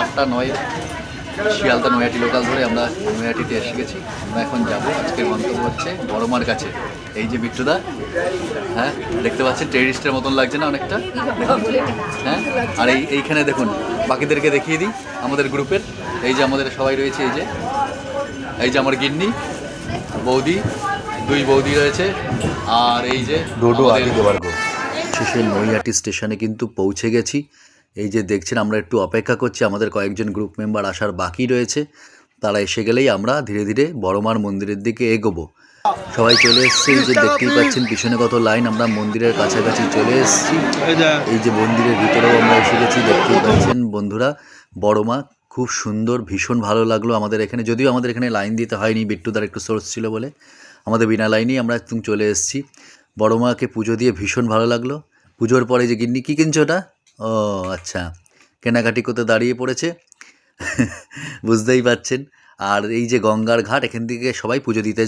8টা 9 Sealdah Naihati local ধরে আমরা নৈহাটিতে এসে গেছি। আমরা এখন যাব, আজকের গন্তব্য হচ্ছে বড়মার কাছে। এই যে বিট্টুদা, হ্যাঁ দেখতে পাচ্ছেন টেরিস্টের মতন লাগছে না অনেকটা? হ্যাঁ, আর এইখানে দেখুন বাকিদেরকে দেখিয়ে দিই আমাদের গ্রুপের। এই যে আমাদের সবাই রয়েছে, এই যে আমার গিন্নি, বৌদি, 2 বৌদি রয়েছে, আর এই যে শেষে নৈহাটি স্টেশনে কিন্তু পৌঁছে গেছি। এই যে দেখছেন আমরা একটু অপেক্ষা করছি, আমাদের কয়েকজন গ্রুপ মেম্বার আসার বাকি রয়েছে। তারা এসে গেলেই আমরা ধীরে ধীরে বড়মার মন্দিরের দিকে এগোবো। সবাই চলে এসছে, এই যে দেখতেই পাচ্ছেন পিছনে কত লাইন। আমরা মন্দিরের কাছাকাছি চলে এসেছি। এই যে মন্দিরের ভিতরেও আমরা এসে গেছি, দেখতেই পাচ্ছেন বন্ধুরা। বড়মা খুব সুন্দর, ভীষণ ভালো লাগলো আমাদের এখানে। যদিও আমাদের এখানে লাইন দিতে হয়নি, বিট্টুদার একটু সোর্স ছিল বলে আমাদের বিনা লাইনেই আমরা একদম চলে এসেছি। বড়মাকে পুজো দিয়ে ভীষণ ভালো লাগলো। পুজোর পরে যে গিন্নি কী কিনছো ওটা? ও আচ্ছা, কেনাকাটি করতে দাঁড়িয়ে পড়েছে বুঝতেই পাচ্ছেন। আর এই যে গঙ্গার ঘাট, এখান থেকে সবাই পুজো দিতে যায়।